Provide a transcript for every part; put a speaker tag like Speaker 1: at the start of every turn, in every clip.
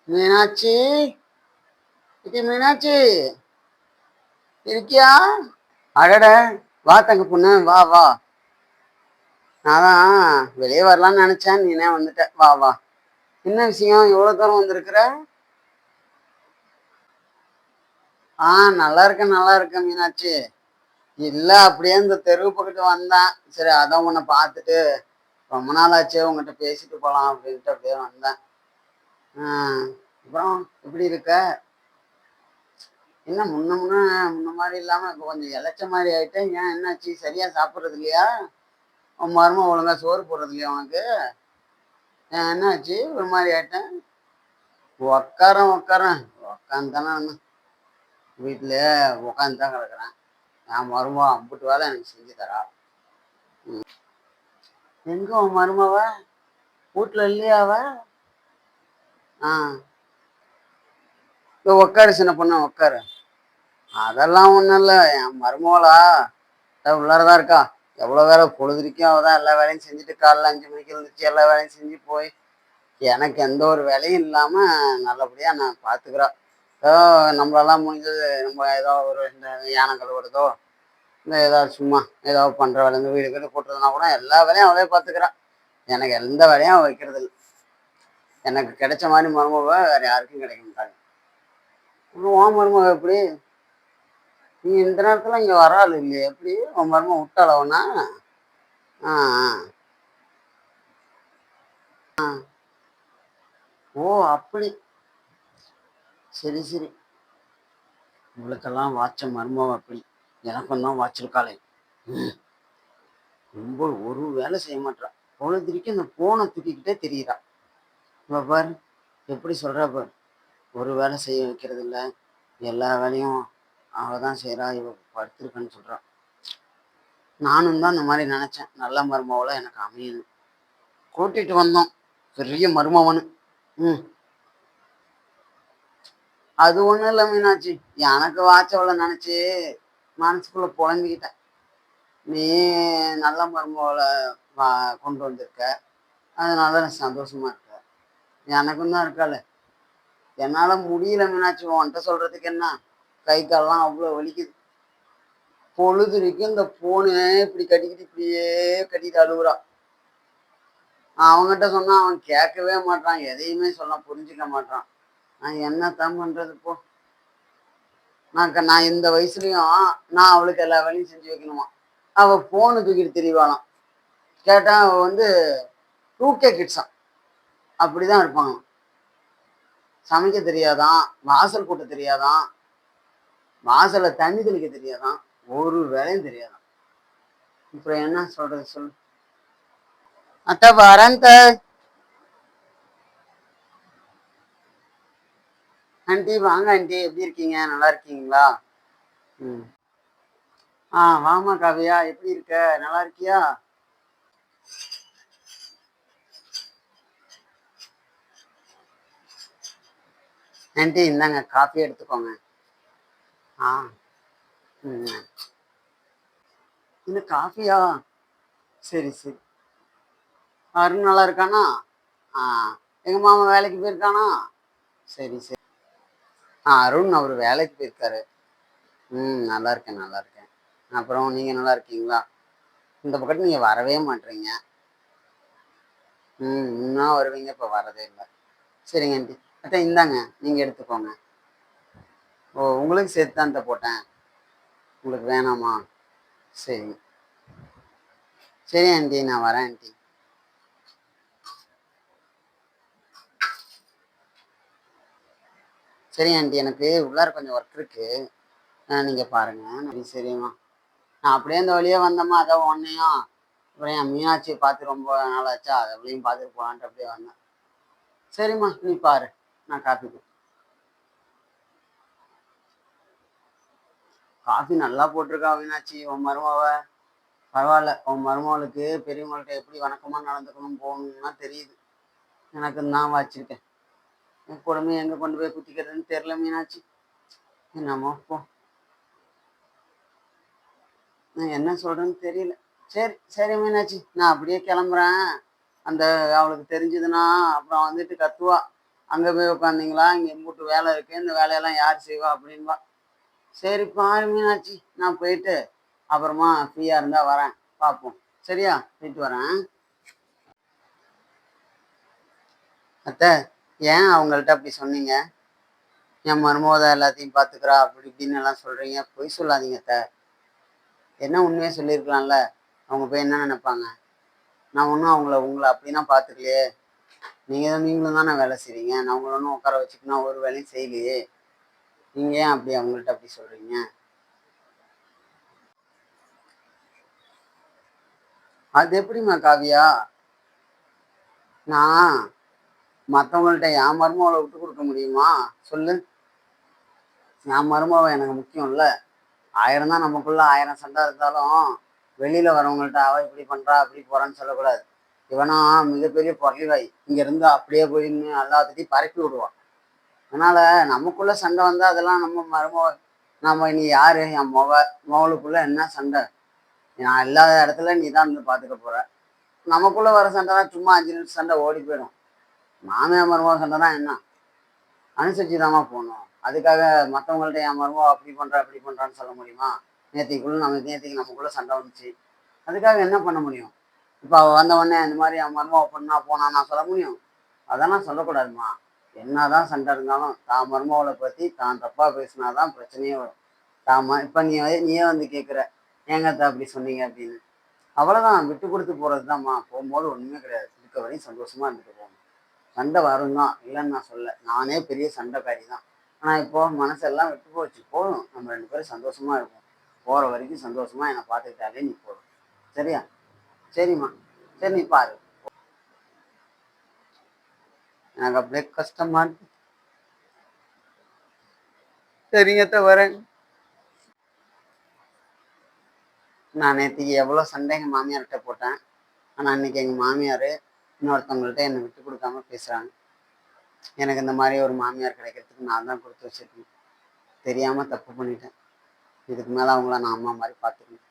Speaker 1: மீனாட்சி, மீனாட்சி இருக்கியா? அடட, வா தங்க பொண்ணு, வா வா. நான் தான் வெளியே வரலான்னு நினைச்சேன், நீனே வந்துட்ட. வா வா. என்ன விஷயம், எவ்வளவு தூரம் வந்திருக்கிற? நல்லா இருக்கேன், நல்லா இருக்கேன் மீனாட்சி. இல்ல, அப்படியே இந்த தெருவு பக்கத்து வந்தேன். சரி, அதான் உன்னை பார்த்துட்டு ரொம்ப நாள் ஆச்சு, உங்ககிட்ட பேசிட்டு போலாம் அப்படின்ட்டு அப்படியே வந்தேன். அப்புறம் எப்படி இருக்க? என்ன முன்ன மாதிரி இல்லாம இப்ப கொஞ்சம் இளைச்ச மாதிரி ஆயிட்டேன். ஏன், என்னாச்சு? சரியா சாப்பிடுறது இல்லையா? உன் மருமக ஒழுங்கா சோறு போடுறது இல்லையா உனக்கு? என்னாச்சு ஒரு மாதிரி ஆயிட்டேன்? உக்காரன் உக்காரன் உக்காந்து தானே வீட்டுலயே உக்காந்து தான் கிடக்குறேன். என் மருமக அம்புட்டு வேலை எனக்கு செஞ்சு தரா. எங்க உன் மருமவ? வீட்டுல இல்லையா அவ? உக்காரு சின்ன பொண்ணு, உக்காரு. அதெல்லாம் ஒண்ணும் இல்ல, என் மருமகளா உள்ளாரதான் இருக்கா. எவ்வளவு வேலை பொழுதுக்கும் அவதான் எல்லா வேலையும் செஞ்சுட்டு காலைல 5 மணிக்கு எழுந்துச்சு எல்லா வேலையும் செஞ்சு போய் எனக்கு எந்த ஒரு வேலையும் இல்லாம நல்லபடியா நான் பாத்துக்கிறா. ஏதோ நம்மளெல்லாம் முடிஞ்சது, நம்ம ஏதோ ஒரு இந்த யானை கழுவுறதோ, இந்த ஏதாவது சும்மா ஏதாவது பண்ற வேலை, இந்த வீடு வீடு போட்டுறதுனா கூட எல்லா வேலையும் அவளே பாத்துக்கிறா. எனக்கு எந்த வேலையும் அவ வைக்கிறது இல்லை. எனக்கு கிடைச்ச மாதிரி மருமக வேற யாருக்கும் கிடைக்க மாட்டாங்க. உன் மருமக எப்படி? நீ இந்த நேரத்துல இங்க வராள் இல்லையே, எப்படி உன் மருமக விட்டாளவனா? ஆ ஆ. ஓ, அப்படி. சரி சரி. உங்களுக்கெல்லாம் வாச்ச மருமவ அப்படி. எனக்கும் தான் வாச்சிருக்காளே. ரொம்ப ஒரு வேலை செய்ய மாட்டா. பொழுதுக்கு இந்த போனை தூக்கிக்கிட்டே தெரியுறா. இவ பாரு எப்படி சொல்றா பாரு. ஒரு வேலை செய்ய வைக்கிறது இல்லை, எல்லா வேலையும் அவதான் செய்யறா. இவ படுத்திருக்கன்னு சொல்றா. நானும் தான் இந்த மாதிரி நினைச்சேன், நல்ல மருமவளை எனக்கு அமையணும். கூட்டிட்டு வந்தோம் பெரிய மருமவனு. ம் அது ஒண்ணும் இல்லை மீனாட்சி, எனக்கு வாச்சவளை நினைச்சு மனசுக்குள்ள புலம்பிக்கிட்டேன். நீ நல்ல மருமகளை கொண்டு வந்திருக்க, அதனால நான் சந்தோஷமா இருக்க. எனக்கும் தான் இருக்கால. என்னால முடியல மீனாட்சி, உன்கிட்ட சொல்றதுக்கு என்ன, கை கால்லாம் அவ்வளோ வலிக்குது. பொழுதுக்கும் இந்த போனு இப்படி கட்டிக்கிட்டு இப்படியே கட்டிட்டு அழுகுறா. அவங்ககிட்ட சொன்னா அவன் கேட்கவே மாட்டான், எதையுமே சொல்ல புரிஞ்சுக்க மாட்டான். நான் என்னத்தான் பண்றது போ. நான் இந்த வயசுலயும் நான் அவளுக்கு எல்லா வேலையும் செஞ்சு வைக்கணுமா? அவ போனு தூக்கிட்டு தெரியவாளாம். கேட்டா அவ வந்து 2K கிட்ஸாம், அப்படிதான் இருப்பாங்க. சமைக்க தெரியாதான், வாசல் கூட்ட தெரியாதான், வாசல்ல தண்ணி தெளிக்க தெரியாதான், ஒரு வேலையும் தெரியாதான். இப்ப என்ன சொல்றது சொல்லு. அத்த வரேன். ஆண்டி வாங்க ஆண்டி, எப்படி இருக்கீங்க? நல்லா இருக்கீங்களா? ம். வாமா காவியா, எப்படி இருக்க? நல்லா இருக்கியா? ஆண்டி இந்தாங்க காஃபி எடுத்துக்கோங்க. ஆ ம் இன்னும் காஃபியா? சரி சரி. அருண் நல்லா இருக்கானா? ஆ எங்க மாமா வேலைக்கு போயிருக்கானா? சரி சரி. அருண் அவர் வேலைக்கு போயிருக்காரு. நல்லா இருக்கேன், நல்லா இருக்கேன். அப்புறம் நீங்க நல்லா இருக்கீங்களா? இந்த பக்கத்து நீங்க வரவே மாட்டீங்க. இன்னும் வருவீங்க, இப்ப வரதே இல்லை. சரிங்க ஆண்டி. அட்டா இந்தாங்க, நீங்க எடுத்துக்கோங்க. ஓ, உங்களுக்கு சேர்த்து தான் இந்த போட்டேன். உங்களுக்கு வேணாமா? சரி சரி ஆண்டி, நான் வரேன் ஆண்டி. சரி ஆண்டி, எனக்கு உள்ளார கொஞ்சம் ஒர்க் இருக்கு. நீங்க பாருங்க. சரிம்மா. நான் அப்படியே இந்த வழியே வந்தேம்மா, அதான் ஒன்னையும் அப்புறம் என் மீனாட்சியை பார்த்து ரொம்ப நாள் ஆச்சா, அவளையும் பார்த்துட்டு போகலான்ட்டு அப்படியே வந்தேன். சரிம்மா, நீ பாரு, நான் காஃபி நல்லா போட்டிருக்கா மீனாட்சி. உன் மருமாவ பரவாயில்ல. உன் மருமகளுக்கு பெரியவங்கள்ட்ட எப்படி வணக்கமா நடந்துக்கணும் போகணும்னா தெரியுது. எனக்கு நான் வச்சிருக்கேன். என் குழம்பு எங்க கொண்டு போய் குத்திக்கிறதுன்னு தெரியல மீனாட்சி. என்னமோ போ, நான் என்ன சொல்றேன்னு தெரியல. சரி சரி மீனாட்சி, நான் அப்படியே கிளம்புறேன். அந்த அவளுக்கு தெரிஞ்சதுன்னா அப்புறம் வந்துட்டு கத்துவா. அங்கே போய் உட்காந்தீங்களா, இங்கே எம்பூட்டு வேலை இருக்குது, இந்த வேலையெல்லாம் யார் செய்வா அப்படின்பா. சரி பாரு மீனாட்சி, நான் போயிட்டு அப்புறமா ஃப்ரீயாக இருந்தால் வரேன், பார்ப்போம். சரியா? போயிட்டு வரேன். அத்தை, ஏன் அவங்கள்ட்ட அப்படி சொன்னீங்க? என் மருமக தான் எல்லாத்தையும் பார்த்துக்கிறா அப்படி இப்படின்னு எல்லாம் சொல்கிறீங்க. பொய் சொல்லாதீங்க அத்தை. என்ன உண்மையே சொல்லியிருக்கலாம்ல. அவங்க போய் என்ன நினைப்பாங்க? நான் ஒன்றும் உங்களை அப்படின்னா பார்த்துக்கலையே. நீங்களும் தானே வேலை செய்கிறீங்க. நான் உங்களை ஒன்றும் உட்கார வச்சுக்கினா ஒரு வேலையும் செய்யலையே. நீங்கள் ஏன் அப்படி அவங்கள்ட்ட அப்படி சொல்கிறீங்க? அது எப்படிம்மா காவியா? நான் மற்றவங்கள்ட்ட என் மருமகளை விட்டு கொடுக்க முடியுமா சொல்லு? என் மருமக எனக்கு முக்கியம் இல்லை. 1000 தான் நமக்குள்ள 1000 சண்டை இருந்தாலும் வெளியில் வரவங்கள்ட்ட அவள் இப்படி பண்ணுறா அப்படி போகிறான்னு சொல்லக்கூடாது. இவனா மிகப்பெரிய பொருளிவாய், இங்கேருந்து அப்படியே போய் எல்லாத்துட்டையும் பரப்பி விடுவான். அதனால் நமக்குள்ளே சண்டை வந்தால் அதெல்லாம் நம்ம மருமக, நம்ம நீ யார்? என் மகளுக்குள்ளே என்ன சண்டை? நான் இல்லாத இடத்துல நீ தான் இருந்து பார்த்துக்க போகிற. நமக்குள்ளே வர சண்டைனா சும்மா 5 நிமிஷம் சண்டை ஓடி போயிடும். மாமியார் மருமக சண்டை தான் என்ன, அனுசரிச்சு தாம்மா போகணும். அதுக்காக மற்றவங்கள்ட்ட என் மருமக அப்படி பண்ணுறா அப்படி பண்ணுறான்னு சொல்ல முடியுமா? நேற்றுக்கு நமக்குள்ளே சண்டை வந்துச்சு, அதுக்காக என்ன பண்ண முடியும்? இப்போ அவள் வந்த உடனே இந்த மாதிரி என் மருமக பண்ணா போனா நான் சொல்ல முடியும்? அதெல்லாம் சொல்லக்கூடாதுமா. என்னதான் சண்டை இருந்தாலும் தான் மருமகளை பற்றி தான் தப்பாக பேசினாதான் பிரச்சனையே வரும். இப்போ நீயே வந்து கேட்குற, ஏங்கத்த அப்படி சொன்னீங்க அப்படின்னு. அவ்வளோதான், விட்டு கொடுத்து போகிறது தான்மா. போகும்போது ஒன்றுமே கிடையாது. இருக்க வரையும் சந்தோஷமாக இருந்துட்டு போகணும். சண்டை வரும் தான், இல்லைன்னு நான் சொல்ல. நானே பெரிய சண்டைக்காரி தான். ஆனால் இப்போ மனசெல்லாம் விட்டு போச்சு. போதும், நம்ம 2 பேரும் சந்தோஷமாக இருக்கும். போகிற வரைக்கும் சந்தோஷமாக என்னை பார்த்துக்கிட்டாலே நீ போதும். சரியா? சரிம்மா. சரி, நீ பாரு. எனக்கு அப்படியே கஷ்டமா இருக்கு. சரிங்கத்த, வரேன். நான் நேற்றுக்கு எவ்வளோ சண்டை எங்கள் மாமியார்கிட்ட போட்டேன். ஆனால் இன்னைக்கு எங்கள் மாமியார் இன்னொருத்தவங்கள்ட்ட என்னை விட்டு கொடுக்காம பேசுகிறாங்க. எனக்கு இந்த மாதிரி ஒரு மாமியார் கிடைக்கிறதுக்கு நான் தான் கொடுத்து வச்சிருக்கேன். தெரியாமல் தப்பு பண்ணிட்டேன். இதுக்கு மேலே அவங்கள நான் அம்மா மாதிரி பார்த்துக்கணும்.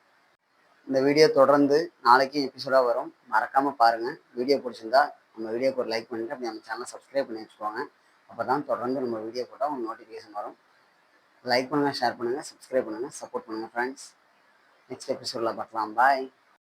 Speaker 1: இந்த வீடியோ தொடர்ந்து நாளைக்கு எபிசோடாக வரும். மறக்காமல் பாருங்கள். வீடியோ பிடிச்சிருந்தா நம்ம வீடியோக்கு ஒரு லைக் பண்ணிவிட்டு அப்படி நம்ம சேனலை சப்ஸ்கிரைப் பண்ணி வச்சுக்கோங்க. அப்போ தான் தொடர்ந்து நம்ம வீடியோ போட்டால் உங்களுக்கு நோட்டிஃபிகேஷன் வரும். லைக் பண்ணுங்கள், ஷேர் பண்ணுங்கள், சப்ஸ்கிரைப் பண்ணுங்கள், சப்போர்ட் பண்ணுங்கள் ஃப்ரெண்ட்ஸ். நெக்ஸ்ட் எபிசோடில் பார்க்கலாம். பாய்.